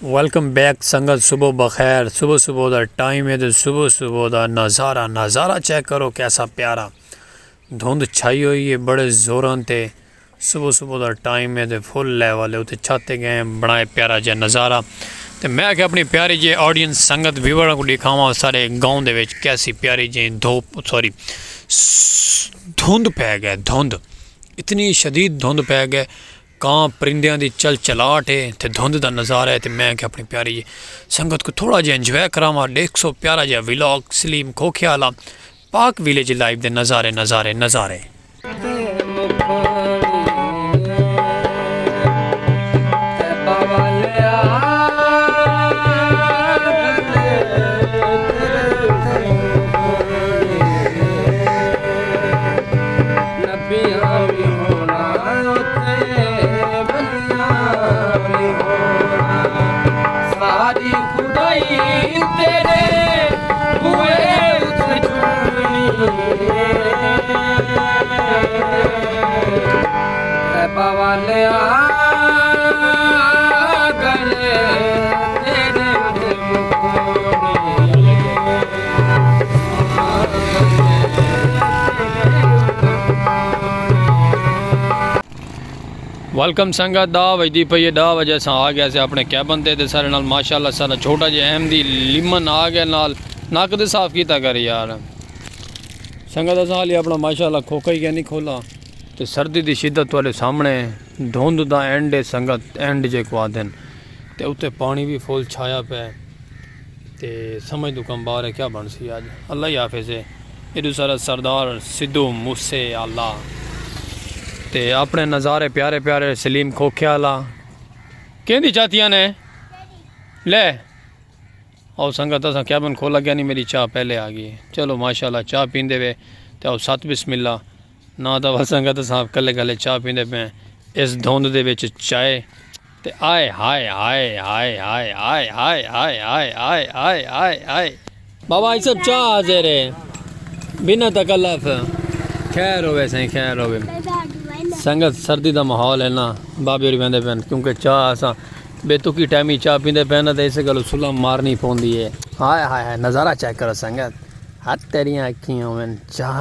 Welcome back संगत। सुबह बखैर। सुबह सुबह का टाइम है तो सुबह सुबह का नज़ारा चेक करो कैसा प्यारा। धुंध छाई हुई है बड़े जोरों ते। सुबह सुबह का टाइम है तो फुल लेवल है उत्ते छत गए बनाए प्यारा जहा नज़ारा। तो मैं क्या अपनी प्यारी जी ऑडियंस संगत व्यूवर को दिखावा सारे गाँव के कैसी प्यारी जी धुंध पै गए। धुंध इतनी शदीद धुंध पै गए। कां परिंदियां दी चल चलाट है तो धुंध का नज़ारा है। तो मैं क्या अपनी प्यारी जी संगत को थोड़ा जहा इंजॉय करावा। 100 प्यारा जहा व्लॉग सलीम खोखियाला पाक विलेज लाइव के नज़ारे नज़ारे नज़ारे। वेलकम संगत। 10 बजती पई है। 10 बजे अस आ गया से अपने कैबन ते सारे नाल माशाअल्लाह सारा छोटा जिहा अहमदी लिमन आ गया नाल नक दे साफ किया कर यार। संगत अस हाली अपना माशाअल्लाह खोखा ही क्या नहीं खोला। तो सर्दी की शिद्दत तुहाडे सामने धुंध का एंड है संगत। एंड जे को आदन तो उत्ते पानी भी फुल छाया पे। तो समझ तो कम बार है क्या बन सी अज। अल्लाह ही हाफिज़ है। एडू सारा सरदार सिद्धू मूसे अल्लाह ते अपने नज़ारे प्यारे प्यारे सलीम खोखियाला कहती चाहतियाँ ने ले और संगत असा कैबन खोला गया नहीं। मेरी चाह पहले आ गई। चलो माशाल्लाह चाह पींदे वे तो आओ सत बिस्मिल्ला ना तो वह संगत साहब कले कले चाह पींदे पे इस धुंध दे विच चाय ते आए हाय हाय हाय हाय हाय हाय हाय हाय हाय हाय हाय हाय। बाबा ये सब चाह हाजिर है बिना तकल्लफ। खैर होवे सही खैर होवे। संगत सर्दी का माहौल है ना बाबे होरी वेंदे पैन क्योंकि चाह असा बेतुकी टाइमी चाह पींदे पैन तो इस गल सुलह मारनी पौंदी है। हाय हाय हाय नज़ारा चेक करो संगत। हथ तेरियां अखियां होवन चाह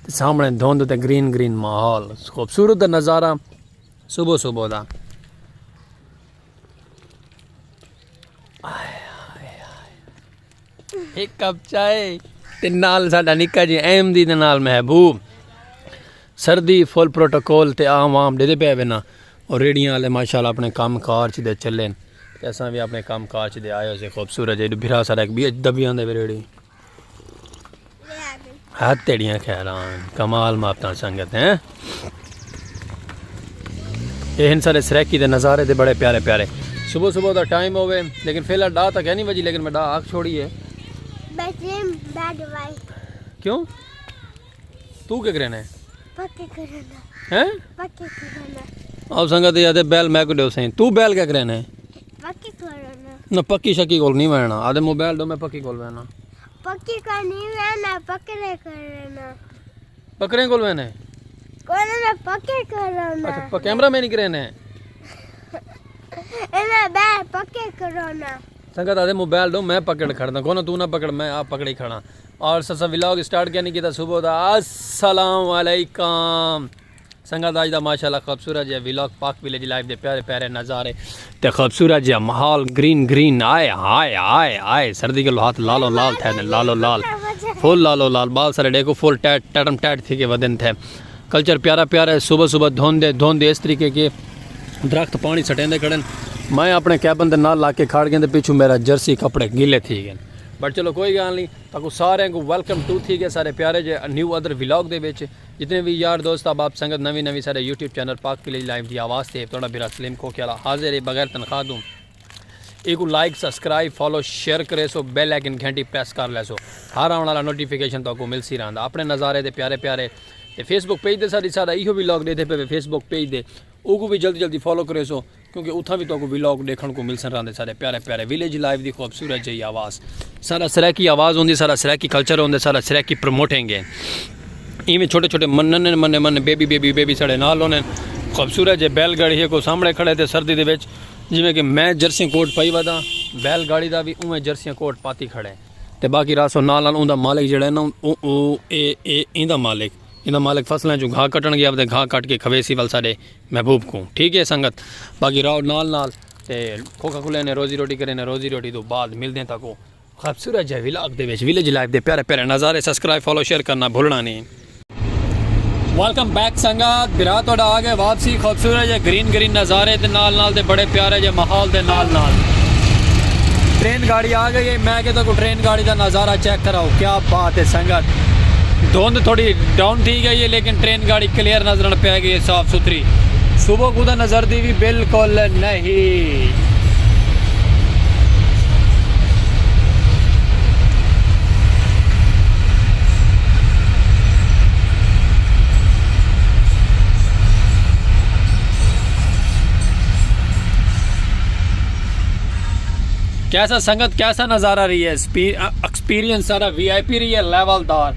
सामने धुंध ते ग्रीन ग्रीन माहौल खूबसूरत नज़ारा सुबह सुबह का। एक कप चाय ते नाल साडा निक्का जी अहमदी दे नाल महबूब। सर्दी फुल प्रोटोकॉल ते आम आम दे पे वे ना और रेडियां वाले माशाल्लाह अपने काम कार च दे चले। असा भी अपने काम कार च दे आए से खूबसूरत जे बिरा सारा एक भी दबियां दे रेड़ी हाथ तेड़ियाँ खैरान कमाल मापता संगत हैं। ये सारे सरेकी के नज़ारे थे बड़े प्यारे प्यारे। सुबह सुबह का टाइम होवे लेकिन फिलहाल डा तक है नहीं बजी लेकिन मैं डा आग छोड़ी है। क्यों तू क्या करना है हैं? अब संगत याद बैल मैं को दो सही तू बैल क्या करना है ना पक्की शक्की कोल नहीं बहना आधे मोबाइल दो मैं पक्की कोल बहना पक्की का नहीं रहना पकड़े करना पकड़े कोल बहने कोने में पक्के करना। अच्छा कैमरा में नहीं करना इन्हें बैल पक्के करना। संगत आधे मोबाइल दो मैं पकड़ खड़ना कौन तू ना पकड़ मैं आप पकड़ी खड़ा। और ससा व्लॉग स्टार्ट क्या नहीं किया सुबह का। अस्सलाम वालेकुम संगत आज का माशाल्लाह खूबसूरत जहा व्लॉग पाक विलेज लाइव के प्यारे प्यारे नज़ारे तो खूबसूरत जहा माहौल ग्रीन ग्रीन आए हाय हाय हाय। सर्दी के हाथ लालो लाल थे लालो लाल फुल लालो लाल बाल सारे देखो फुल टैट टटम टैट थी के वदन थे। कल्चर प्यारा प्यारा है। सुबह सुबह धुंध इस तरीके के दरख्त पानी सटेंदे खड़न। मैं अपने कैबन के नाल ला के खाड़ गए पिछू मेरा जर्सी कपड़े गीले थी गए बट चलो कोई गल नहीं। ताकि सारे को वेलकम टू थी गए सारे प्यारे जे न्यू अदर व्लॉग दे विच जितने भी यार दोस्त अब आप संगत नवी नवी सारे यूट्यूब चैनल पाक विलेज लाइव की आवाज़ से थोड़ा बिरा सलीम खोखियाला हाजिर है बगैर तनख्वाह दूँ। एक लाइक सब्सक्राइब फॉलो शेयर करे सो बेल आइकन घंटी प्रेस कर ले सो हर आने वाला नोटिफिकेशन तो मिल सी रहा। अपने नज़ारे दे प्यारे प्यारे ते फेसबुक पेज दे सारा इहो व्लॉग देते पे फेसबुक पेज दे वो भी जल्दी जल्दी फॉलो करे सो क्योंकि उतना भी तो व्लॉग देखने को मिल सकते सारे प्यारे प्यारे विलेज लाइव की खूबसूरत जी आवाज़ सारा सराकी आवाज़ होंगी सारा सराकी कल्चर होंगे सारा सराकी प्रमोटिंग है। इवें छोटे छोटे मन्ने मन्ने बेबी बेबी बेबी साढ़े नाल होने खूबसूरत जे बैलगाड़ी है को सामने खड़े थे सर्दी दे विच जिमें कि मैं जर्सी कोट पाई वदा बैल गाड़ी का भी उवें जर्सियां कोट पाती खड़े ते बाकी रासो नाल नाल उनका मालिक जड़ा है ना इंदा मालिक फसलें जो घाह कट्टन गया ते घाह कट के खवेसी वाल साडे महबूब को। ठीक है संगत, बाकी राव नाल नाल ते खोखा खुले ने रोजी रोटी करे ने रोजी रोटी तो बाद मिलते हैं तको खूबसूरत जय विलाग दे विच विलेज लाइफ दे प्यारे प्यारे नज़ारे। सब्सक्राइब फॉलो शेयर करना भूलना नहीं। वेलकम बैक संगत, बिरा तोड़ा आ गए वापसी खूबसूरत जे ग्रीन ग्रीन नज़ारे दे नाल नाल दे बड़े प्यारे जे माहौल दे नाल नाल ट्रेन गाड़ी आ गई है। मैं कहता को ट्रेन गाड़ी का नज़ारा चेक कराओ, क्या बात है संगत। धुंध थोड़ी डाउन थी गई है लेकिन ट्रेन गाड़ी क्लियर नजर पै गई है, साफ सुथरी। सुबह कुदा नजर दी भी बिल्कुल नहीं। कैसा संगत, कैसा नज़ारा रही है, एक्सपीरियंस सारा वीआईपी रही है, लेवलदार।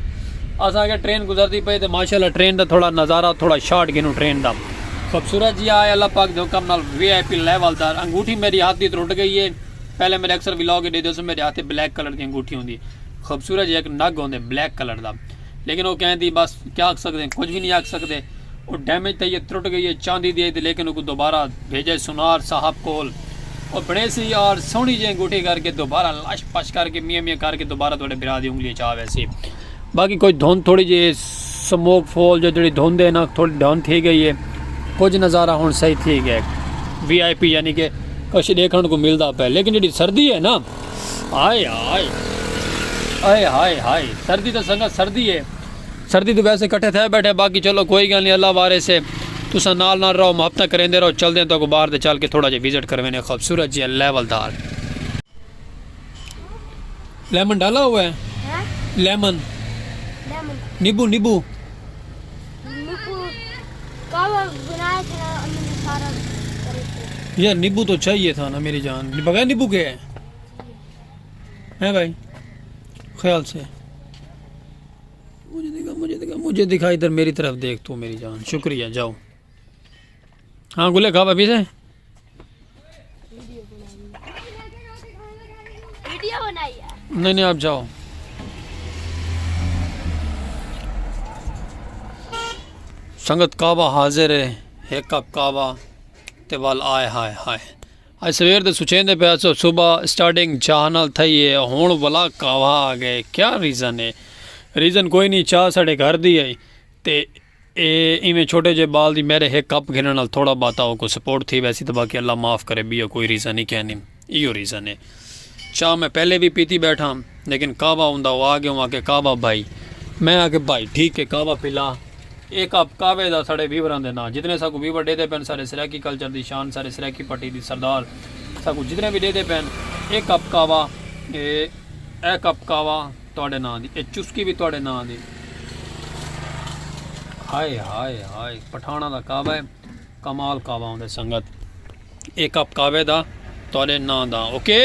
असा के ट्रेन गुजरती पई तो माशाल्लाह ट्रेन का थोड़ा नज़ारा थोड़ा शॉर्ट गिनू ट्रेन का खूबसूरत जी आए। अल्लाह पाक जो कम नाल वीआईपी लेवलदार। अंगूठी मेरी हाथ की टुट गई है। पहले मेरे अक्सर व्लॉग दे दो मेरे हाथ ब्लैक कलर की अंगूठी होंगी खूबसूरत जी, एक नग होंगे ब्लैक कलर का, लेकिन वो कहती बस क्या आख सकते, कुछ भी नहीं आख सकते। वो डैमेज थी, टुट गई है, चांदी दी थी, लेकिन वो दोबारा भेजे सुनार साहब कोल और बड़े सी और सोहनी जी अंगूठी करके दोबारा लश पश करके मियाँ मियाँ करके दोबारा थोड़े बिरा दी उंगली चाह वैसे। बाकी कोई धुंध थोड़ी जी स्मोक फॉल जो जी धुंध है ना थोड़ी डाउन थी गई है, कुछ नज़ारा हूँ सही थी गया। वीआईपी यानी कि कुछ देखने को मिलता पे, लेकिन जी सर्दी है ना, हाय हाय हाय हाय हाय सर्दी तो संगत सर्दी है। सर्दी तो वैसे कट्ठे थे बैठे, बाकी चलो कोई गल नहीं, अल्लाह वारे से तुसा नाल नाल रहो, मुहब्बत करेंदे रहो, चलते तो बाहर दे चल के थोड़ा जिहा विजिट करवेने खूबसूरत जी लेवलदार। लेमन डाला हुआ है, लेमन नींबू नींबू यार नींबू तो चाहिए था ना मेरी जान, बगैर नींबू के है भाई ख्याल से। मुझे दिखा इधर मेरी तरफ देख तू मेरी जान, शुक्रिया जाओ। हाँ गुले खा अभी से नहीं आप जाओ। संगत कावा हाजिर है, एक कप कावा ते वाल आए हाय हाय। आज सवेर दे सुचेंदे पे सो सुबह स्टार्टिंग चाह नाल थई है, हुण वाला कावा आ गए। क्या रीज़न है? रीज़न कोई नहीं, चाह साढ़े घर दी है ते इवें छोटे जे बाल दी मेरे एक कप गिनने नाल थोड़ा बात आओ को सपोर्ट थी वैसी, तो बाकी अल्लाह माफ़ करे भी कोई रीज़न नहीं कहनी, इो रीज़न है। चाह मैं पहले भी पीती बैठा, लेकिन कावा हुंदा वो आ गया आके कावा भाई, मैं आके भाई ठीक है कावा पिला। एक कप कावे दा साढ़े वीवरां दे ना जितने साकू वीवर दे पैन, सारे सराकी कल्चर दी शान, सारे सराकी पट्टी दी सरदार साकू जितने भी दे पैन, एक कप कावा ए कप कावा तुहाडे नां दी, ए चुस्की भी तुहाडे नां दी। हाय हाय हाय पठाना दा कावा है, कमाल कावा होंदे संगत। एक कप कावे दा तुहाडे नां दा, ओके।